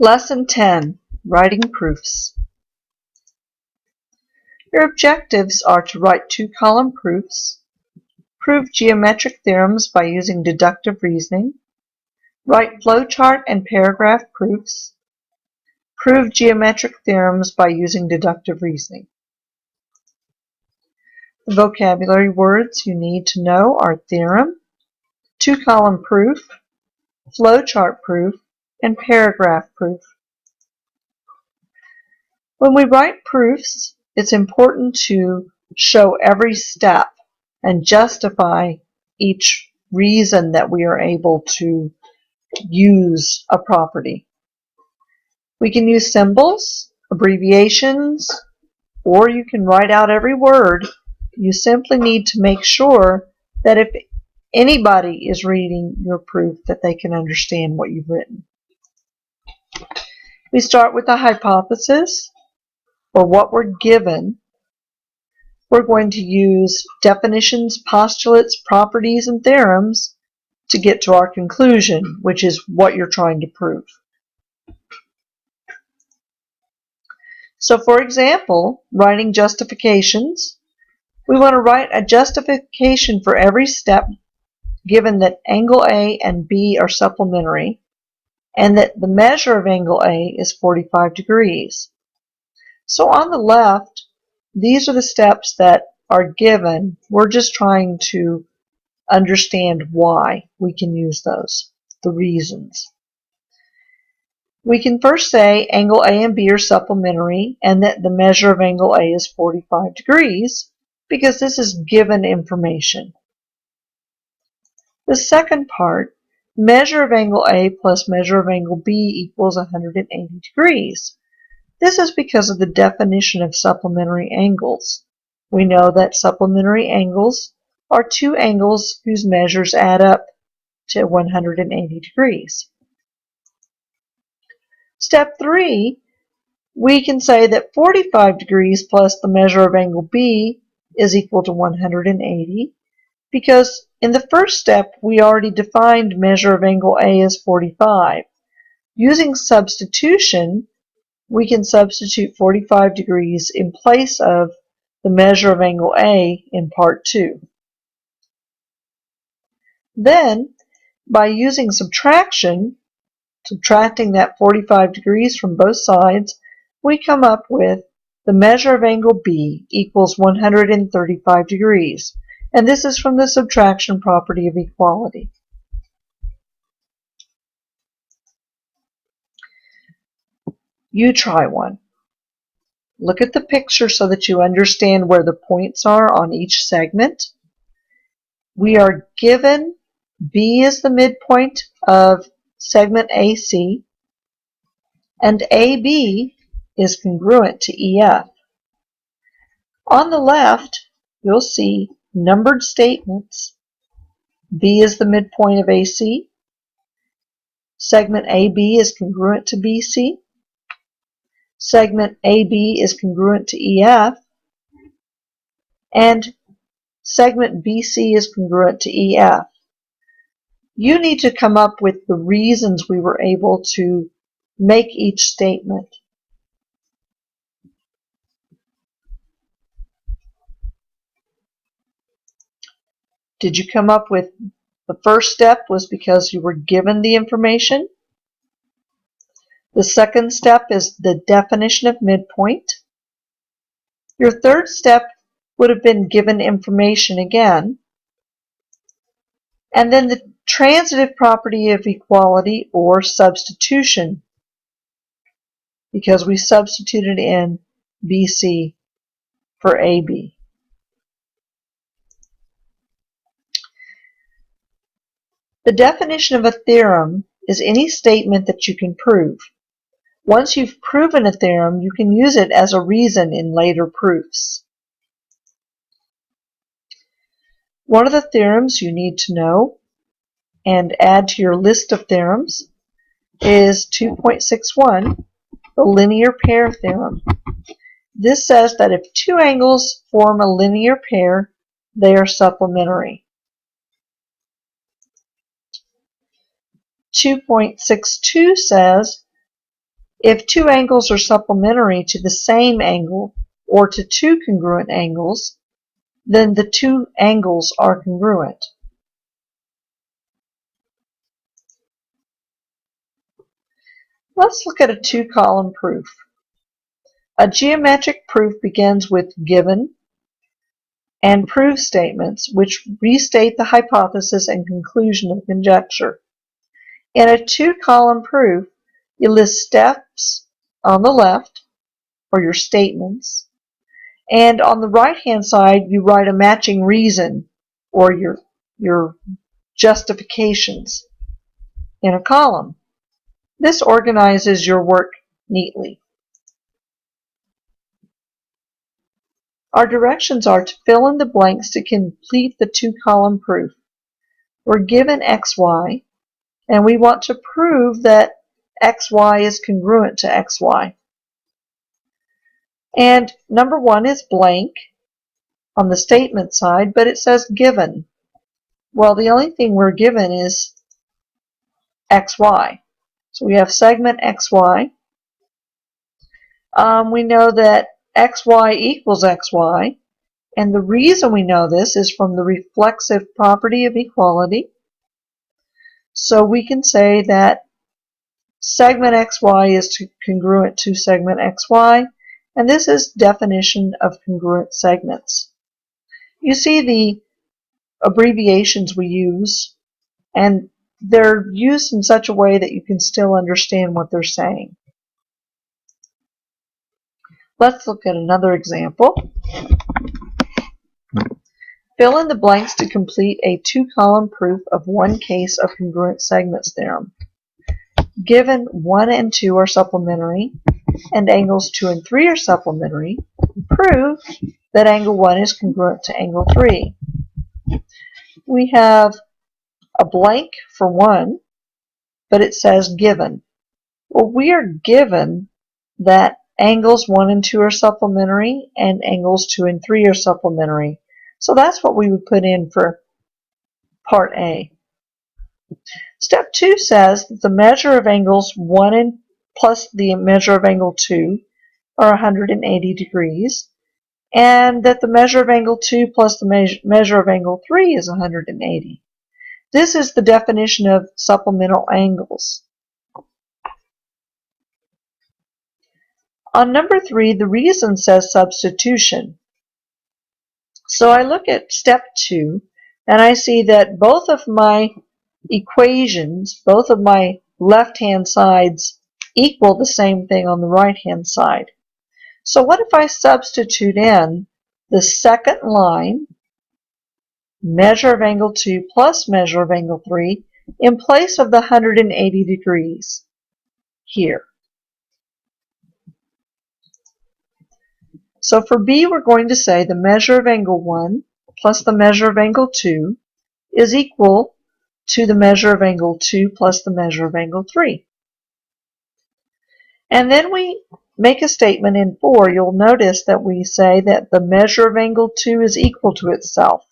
Lesson 10, Writing Proofs. Your objectives are to write two-column proofs, prove geometric theorems by using deductive reasoning, write flowchart and paragraph proofs, prove geometric theorems by using deductive reasoning. The vocabulary words you need to know are theorem, two-column proof, flowchart proof, and paragraph proof. When we write proofs, it's important to show every step and justify each reason that we are able to use a property. We can use symbols, abbreviations, or you can write out every word. You simply need to make sure that if anybody is reading your proof that they can understand what you've written. We start with a hypothesis, or what we're given. We're going to use definitions, postulates, properties, and theorems to get to our conclusion, which is what you're trying to prove. So for example, writing justifications, we want to write a justification for every step given that angle A and B are supplementary and that the measure of angle A is 45 degrees. So on the left, these are the steps that are given. We're just trying to understand why we can use those, the reasons. We can first say angle A and B are supplementary and that the measure of angle A is 45 degrees because this is given information. The second part, measure of angle A plus measure of angle B equals 180 degrees. This is because of the definition of supplementary angles. We know that supplementary angles are two angles whose measures add up to 180 degrees. Step 3, we can say that 45 degrees plus the measure of angle B is equal to 180 because in the first step we already defined measure of angle A as 45. Using substitution, we can substitute 45 degrees in place of the measure of angle A in part 2. Then, by using subtraction, subtracting that 45 degrees from both sides, we come up with the measure of angle B equals 135 degrees. And this is from the subtraction property of equality. You try one. Look at the picture so that you understand where the points are on each segment. We are given B is the midpoint of segment AC, and AB is congruent to EF. On the left, you'll see numbered statements. B is the midpoint of AC. Segment AB is congruent to BC. Segment AB is congruent to EF, and segment BC is congruent to EF. You need to come up with the reasons we were able to make each statement. Did you come up with the first step was because you were given the information? The second step is the definition of midpoint. Your third step would have been given information again. And then the transitive property of equality or substitution, because we substituted in BC for AB. The definition of a theorem is any statement that you can prove. Once you've proven a theorem, you can use it as a reason in later proofs. One of the theorems you need to know and add to your list of theorems is 2.61, the linear pair theorem. This says that if two angles form a linear pair, they are supplementary. 2.62 says If two angles are supplementary to the same angle or to two congruent angles, then the two angles are congruent. Let's look at a two-column proof. A geometric proof begins with given and proof statements, which restate the hypothesis and conclusion of conjecture. In a two-column proof, you list steps on the left, or your statements, and on the right-hand side, you write a matching reason, or your justifications, in a column. This organizes your work neatly. Our directions are to fill in the blanks to complete the two-column proof. We're given xy, and we want to prove that xy is congruent to xy. And number 1 is blank on the statement side, but it says given. Well, the only thing we're given is xy. So we have segment xy. We know that xy equals xy, and the reason we know this is from the reflexive property of equality. So we can say that segment xy is congruent to segment xy, and this is definition of congruent segments. You see the abbreviations we use, and they're used in such a way that you can still understand what they're saying. Let's look at another example. Fill in the blanks to complete a two-column proof of one case of congruent segments theorem. Given 1 and 2 are supplementary, and angles 2 and 3 are supplementary, prove that angle 1 is congruent to angle 3. We have a blank for 1, but it says given. Well, we are given that angles 1 and 2 are supplementary and angles 2 and 3 are supplementary. So that's what we would put in for part A. Step 2 says that the measure of angles 1 and plus the measure of angle 2 are 180 degrees, and that the measure of angle 2 plus the measure of angle 3 is 180. This is the definition of supplemental angles. On number 3, the reason says substitution. So I look at step 2, and I see that both of my equations, both of my left-hand sides, equal the same thing on the right-hand side. So what if I substitute in the second line, measure of angle 2 plus measure of angle 3, in place of the 180 degrees here? So for B, we're going to say the measure of angle 1 plus the measure of angle 2 is equal to the measure of angle 2 plus the measure of angle 3. And then we make a statement in 4. You'll notice that we say that the measure of angle 2 is equal to itself.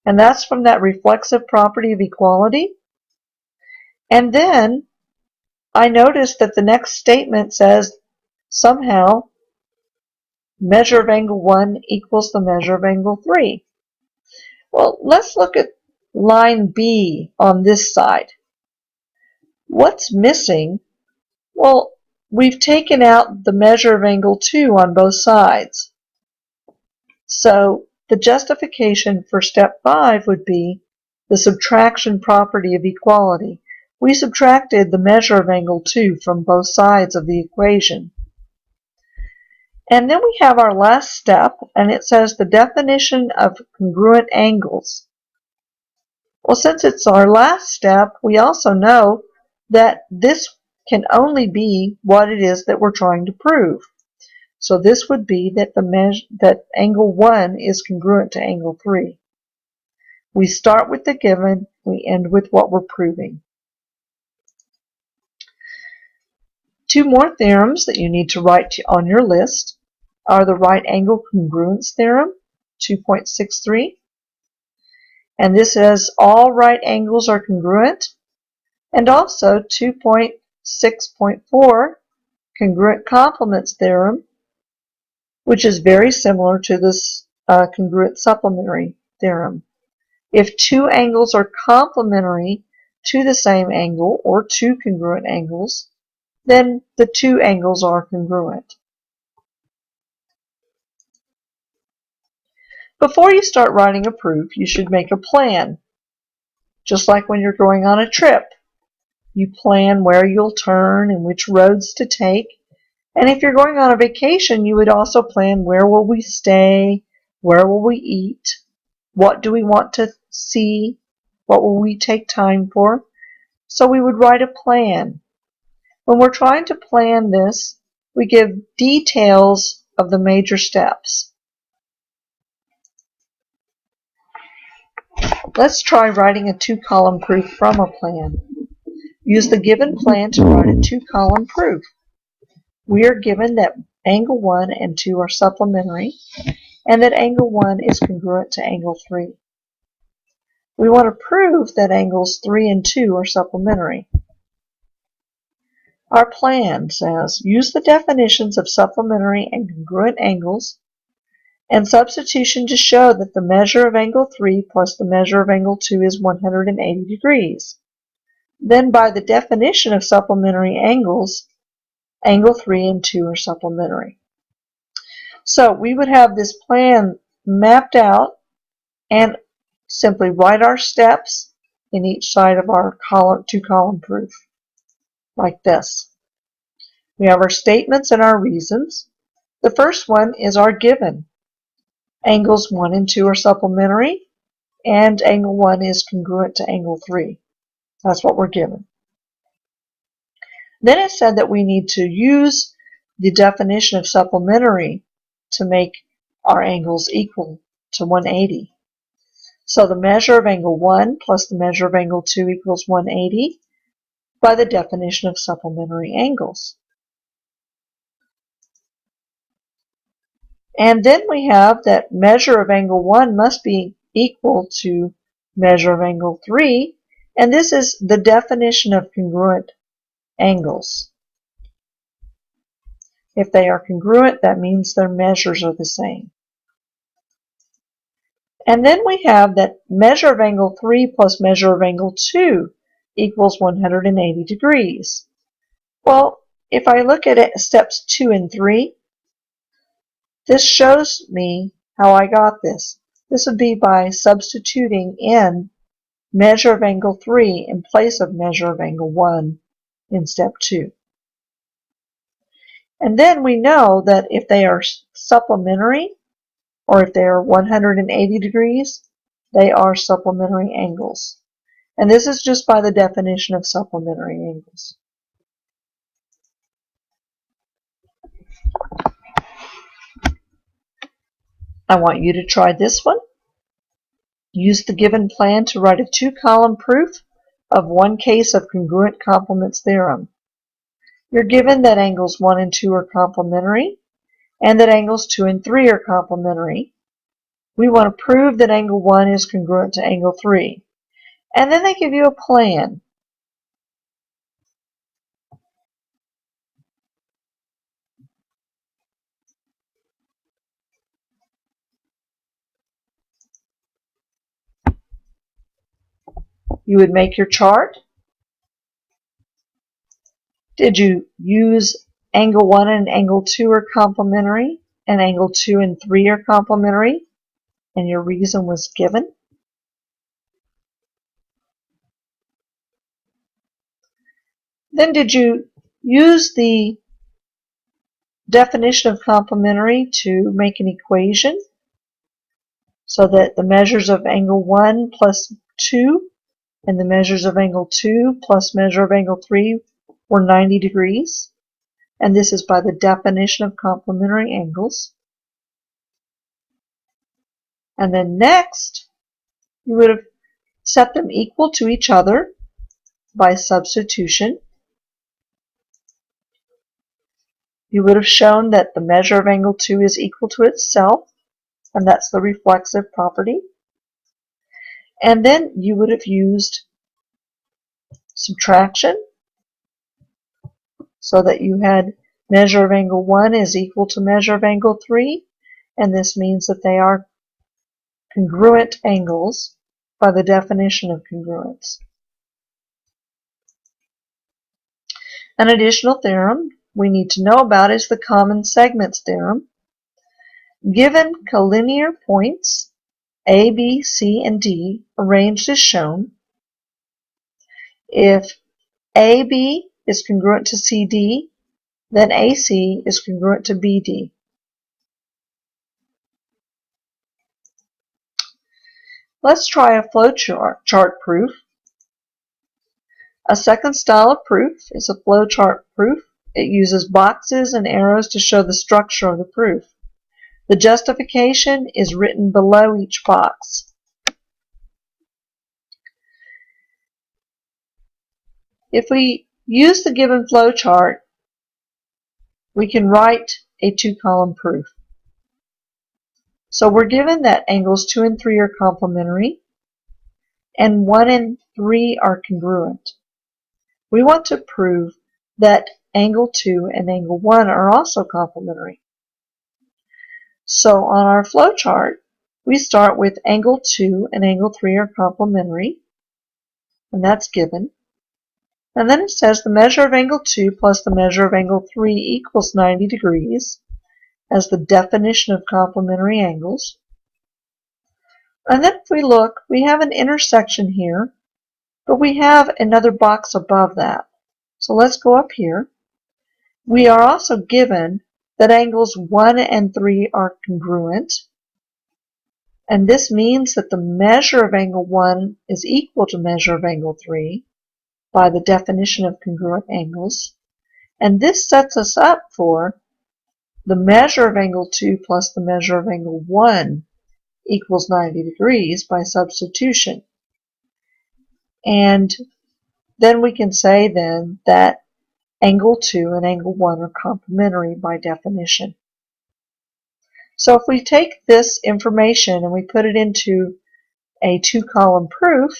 And that's from that reflexive property of equality. And then I notice that the next statement says somehow measure of angle 1 equals the measure of angle 3. Well, let's look at line B on this side. What's missing? Well, we've taken out the measure of angle 2 on both sides. So the justification for step 5 would be the subtraction property of equality. We subtracted the measure of angle 2 from both sides of the equation. And then we have our last step, and it says the definition of congruent angles. Well, since it's our last step, we also know that this can only be what it is that we're trying to prove. So this would be that that angle 1 is congruent to angle 3. We start with the given, we end with what we're proving. 2 more theorems that you need to write on your list are the right angle congruence theorem, 2.63. And this says all right angles are congruent. And also 2.6.4 congruent complements theorem, which is very similar to this congruent supplementary theorem. If two angles are complementary to the same angle or two congruent angles, then the two angles are congruent. Before you start writing a proof, you should make a plan. Just like when you're going on a trip, you plan where you'll turn and which roads to take. And if you're going on a vacation, you would also plan where will we stay, where will we eat, what do we want to see, what will we take time for. So we would write a plan. When we're trying to plan this, we give details of the major steps. Let's try writing a two-column proof from a plan. Use the given plan to write a two-column proof. We are given that angle 1 and 2 are supplementary, and that angle 1 is congruent to angle 3. We want to prove that angles 3 and 2 are supplementary. Our plan says, use the definitions of supplementary and congruent angles and substitution to show that the measure of angle 3 plus the measure of angle 2 is 180 degrees. Then by the definition of supplementary angles, angle 3 and 2 are supplementary. So we would have this plan mapped out and simply write our steps in each side of our two-column proof, like this. We have our statements and our reasons. The first one is our given. Angles 1 and 2 are supplementary, and angle 1 is congruent to angle 3. That's what we're given. Then it said that we need to use the definition of supplementary to make our angles equal to 180. So the measure of angle 1 plus the measure of angle 2 equals 180 by the definition of supplementary angles. And then we have that measure of angle 1 must be equal to measure of angle 3, and this is the definition of congruent angles. If they are congruent, that means their measures are the same. And then we have that measure of angle 3 plus measure of angle 2 equals 180 degrees. Well, if I look at it, steps 2 and 3, this shows me how I got this. This would be by substituting in measure of angle 3 in place of measure of angle 1 in step 2. And then we know that if they are supplementary, or if they are 180 degrees, they are supplementary angles. And this is just by the definition of supplementary angles. I want you to try this one. Use the given plan to write a two-column proof of one case of congruent complements theorem. You're given that angles 1 and 2 are complementary, and that angles 2 and 3 are complementary. We want to prove that angle 1 is congruent to angle 3. And then they give you a plan. You would make your chart. Did you use angle 1 and angle 2 are complementary, and angle 2 and 3 are complementary, and your reason was given? Then did you use the definition of complementary to make an equation so that the measures of angle 1 plus 2 and the measures of angle 2 plus measure of angle 3 were 90 degrees? And this is by the definition of complementary angles. And then next, you would have set them equal to each other by substitution. You would have shown that the measure of angle 2 is equal to itself, and that's the reflexive property. And then you would have used subtraction so that you had Measure of angle 1 is equal to measure of angle 3, and this means that they are congruent angles by the definition of congruence. An additional theorem we need to know about is the common segments theorem. Given collinear points A, B, C, and D arranged as shown, if AB is congruent to CD, then AC is congruent to BD. Let's try a flowchart proof. A second style of proof is a flowchart proof. It uses boxes and arrows to show the structure of the proof. The justification is written below each box. If we use the given flowchart, we can write a two-column proof. So we're given that angles 2 and 3 are complementary, and 1 and 3 are congruent. We want to prove that angle 2 and angle 1 are also complementary. So on our flowchart, we start with angle 2 and angle 3 are complementary, and that's given. And then it says the measure of angle 2 plus the measure of angle 3 equals 90 degrees as the definition of complementary angles. And then if we look, we have an intersection here, but we have another box above that. So let's go up here. We are also given that angles 1 and 3 are congruent, and this means that the measure of angle 1 is equal to measure of angle 3 by the definition of congruent angles, and this sets us up for the measure of angle 2 plus the measure of angle 1 equals 90 degrees by substitution. And then we can say then that angle 2 and angle 1 are complementary by definition. So if we take this information and we put it into a two-column proof,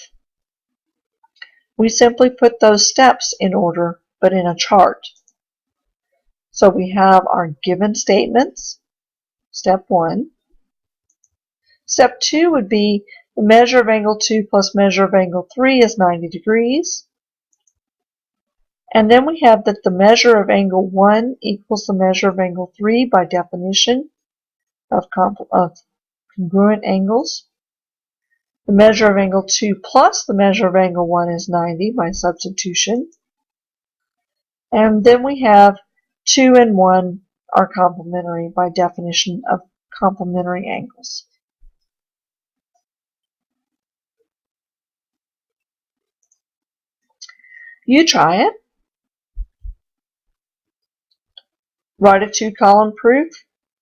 we simply put those steps in order, but in a chart. So we have our given statements, step 1. Step 2 would be the measure of angle 2 plus measure of angle 3 is 90 degrees. And then we have that the measure of angle 1 equals the measure of angle 3 by definition of congruent angles. The measure of angle 2 plus the measure of angle 1 is 90 by substitution. And then we have 2 and 1 are complementary by definition of complementary angles. You try it. Write a two-column proof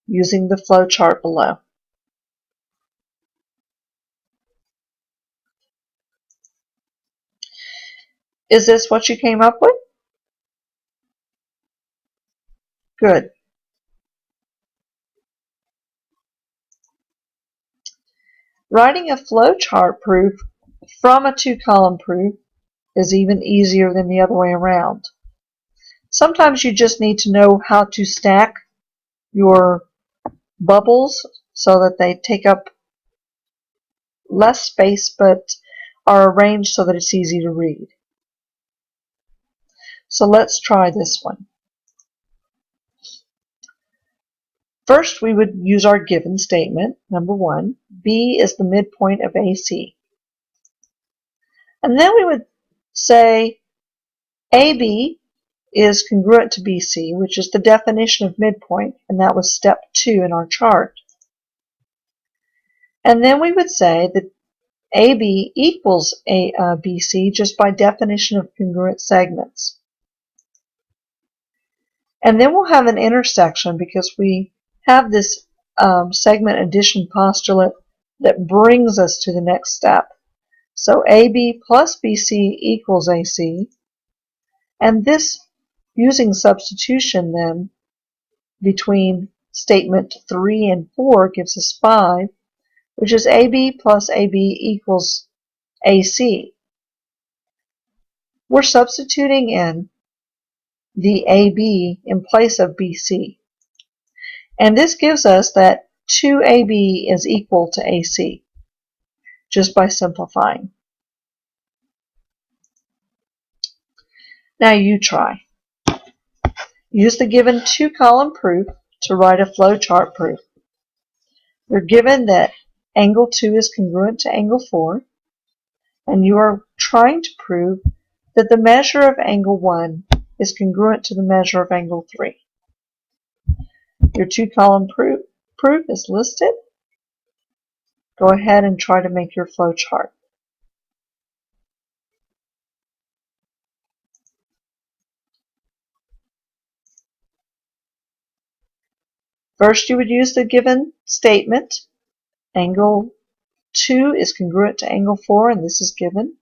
using the flowchart below. Is this what you came up with? Good. Writing a flowchart proof from a two-column proof is even easier than the other way around. Sometimes you just need to know how to stack your bubbles so that they take up less space but are arranged so that it's easy to read. So let's try this one. First, we would use our given statement, number 1. B is the midpoint of AC. And then we would say AB is congruent to BC, which is the definition of midpoint, and that was step 2 in our chart. And then we would say that AB equals BC just by definition of congruent segments. And then we'll have an intersection because we have this segment addition postulate that brings us to the next step. So AB plus BC equals AC, and this, using substitution then, between statement 3 and 4 gives us 5, which is AB plus AB equals AC. We're substituting in the AB in place of BC. And this gives us that 2AB is equal to AC, just by simplifying. Now you try. Use the given two-column proof to write a flowchart proof. You're given that angle 2 is congruent to angle 4, and you are trying to prove that the measure of angle 1 is congruent to the measure of angle 3. Your two-column proof is listed. Go ahead and try to make your flowchart. First, you would use the given statement. Angle 2 is congruent to angle 4, and this is given.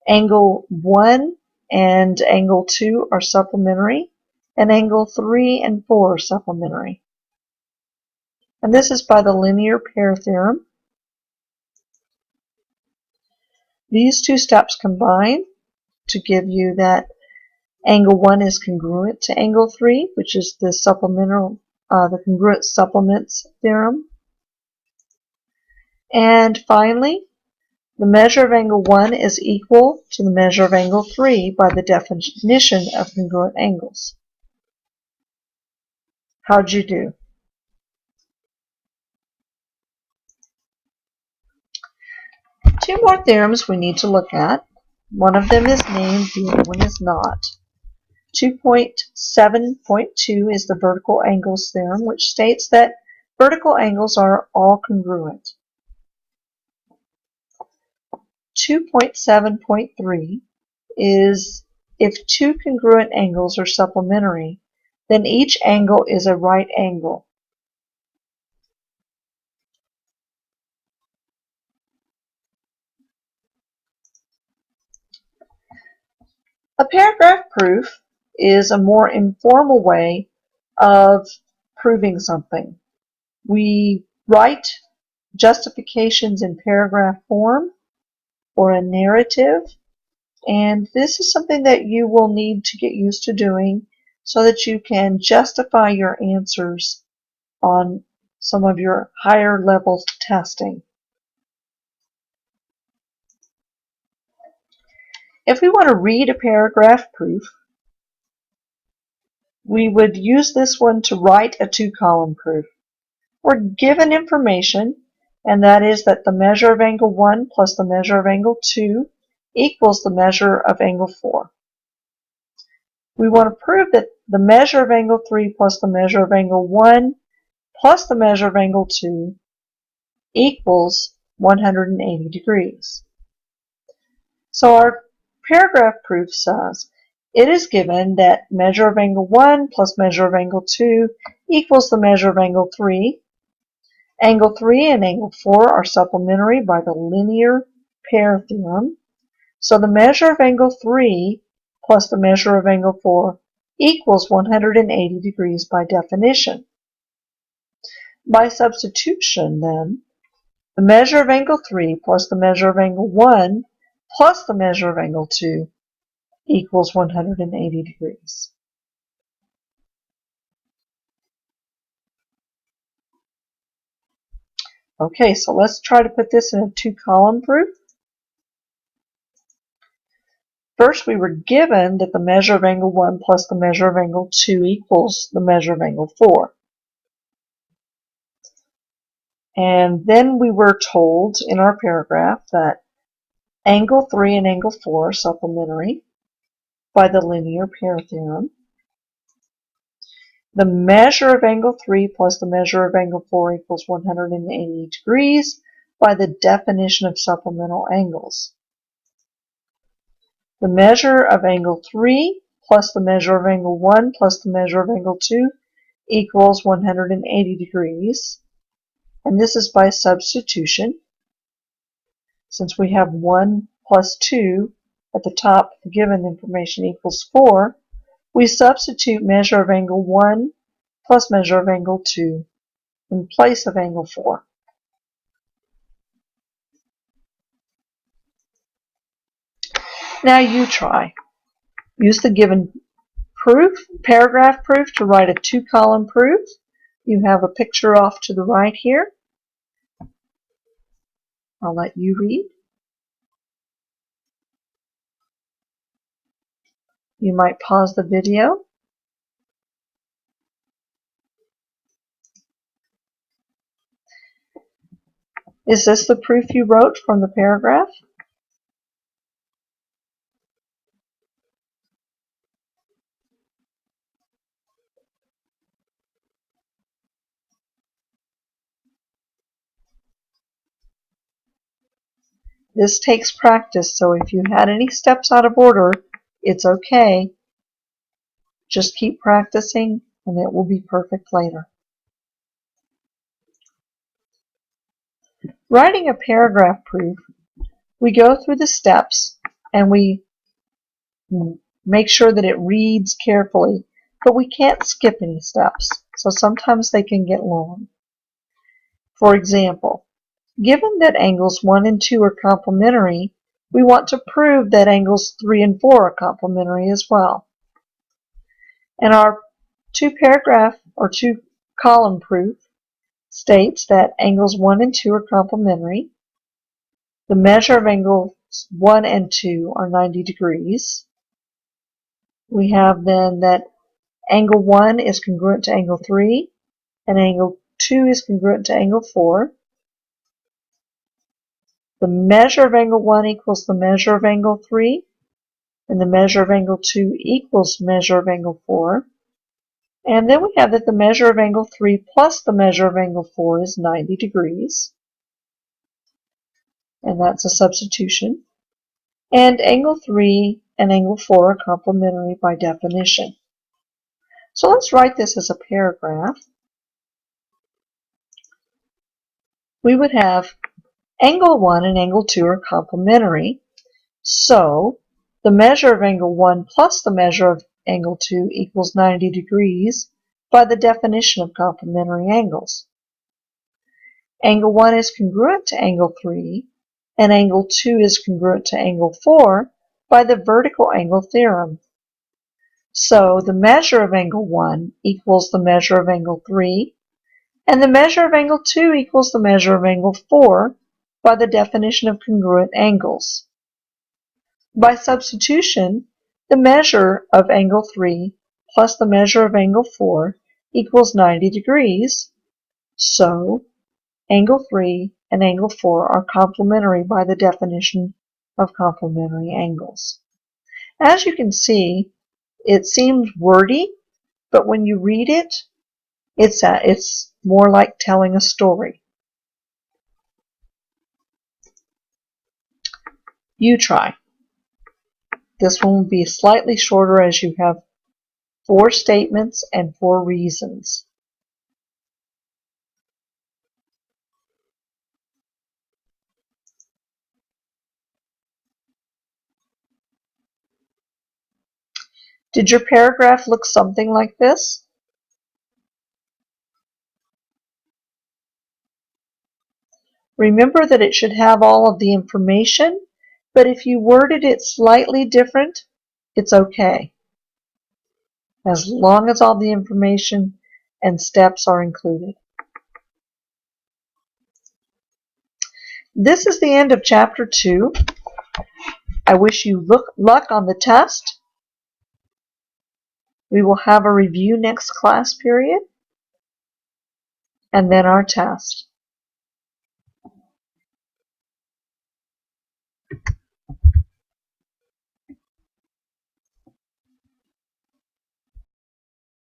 Angle 1 and angle 2 are supplementary, and angle 3 and 4 are supplementary. And this is by the linear pair theorem. These two steps combine to give you that angle 1 is congruent to angle 3, which is the congruent supplements theorem. And finally, the measure of angle 1 is equal to the measure of angle 3 by the definition of congruent angles. How'd you do? Two more theorems we need to look at. One of them is named, the other one is not. 2.7.2 is the vertical angles theorem, which states that vertical angles are all congruent. 2.7.3 is if two congruent angles are supplementary, then each angle is a right angle. A paragraph proof is a more informal way of proving something. We write justifications in paragraph form or a narrative, and this is something that you will need to get used to doing so that you can justify your answers on some of your higher level testing. If we want to read a paragraph proof, we would use this one to write a two-column proof. We're given information, and that is that the measure of angle 1 plus the measure of angle 2 equals the measure of angle 4. We want to prove that the measure of angle 3 plus the measure of angle 1 plus the measure of angle 2 equals 180 degrees. So our paragraph proof says it is given that measure of angle 1 plus measure of angle 2 equals the measure of angle 3. Angle 3 and angle 4 are supplementary by the linear pair theorem. So the measure of angle 3 plus the measure of angle 4 equals 180 degrees by definition. By substitution, then, the measure of angle 3 plus the measure of angle 1 plus the measure of angle 2 equals 180 degrees. Okay, so let's try to put this in a two-column proof. First, we were given that the measure of angle 1 plus the measure of angle 2 equals the measure of angle 4. And then we were told in our paragraph that angle 3 and angle 4 are supplementary by the linear pair theorem. The measure of angle 3 plus the measure of angle 4 equals 180 degrees by the definition of supplemental angles. The measure of angle 3 plus the measure of angle 1 plus the measure of angle 2 equals 180 degrees. And this is by substitution. Since we have 1 plus 2 at the top, the given information equals 4, we substitute measure of angle 1 plus measure of angle 2 in place of angle 4. Now you try. Use the given paragraph proof to write a 2-column proof. You have a picture off to the right here. I'll let you read. You might pause the video. Is this the proof you wrote from the paragraph? This takes practice, so if you had any steps out of order, it's okay. Just keep practicing and it will be perfect later. Writing a paragraph proof, we go through the steps and we make sure that it reads carefully, but we can't skip any steps, so sometimes they can get long. For example, given that angles 1 and 2 are complementary, we want to prove that angles 3 and 4 are complementary as well. And our 2-column proof states that angles 1 and 2 are complementary. The measure of angles 1 and 2 are 90 degrees. We have then that angle 1 is congruent to angle 3, and angle 2 is congruent to angle 4. The measure of angle 1 equals the measure of angle 3, and the measure of angle 2 equals measure of angle 4. And then we have that the measure of angle 3 plus the measure of angle 4 is 90 degrees. And that's a substitution. And angle 3 and angle 4 are complementary by definition. So let's write this as a paragraph. We would have angle 1 and angle 2 are complementary. So the measure of angle 1 plus the measure of angle 2 equals 90 degrees by the definition of complementary angles. Angle 1 is congruent to angle 3, and angle 2 is congruent to angle 4 by the vertical angle theorem. So the measure of angle 1 equals the measure of angle 3, and the measure of angle 2 equals the measure of angle 4 by the definition of congruent angles. By substitution, the measure of angle 3 plus the measure of angle 4 equals 90 degrees. So angle 3 and angle 4 are complementary by the definition of complementary angles. As you can see, it seems wordy, but when you read it, it's more like telling a story. You try. This one will be slightly shorter as you have 4 statements and 4 reasons. Did your paragraph look something like this? Remember that it should have all of the information, but if you worded it slightly different, it's okay, as long as all the information and steps are included. This is the end of Chapter 2. I wish you luck on the test. We will have a review next class period, and then our test.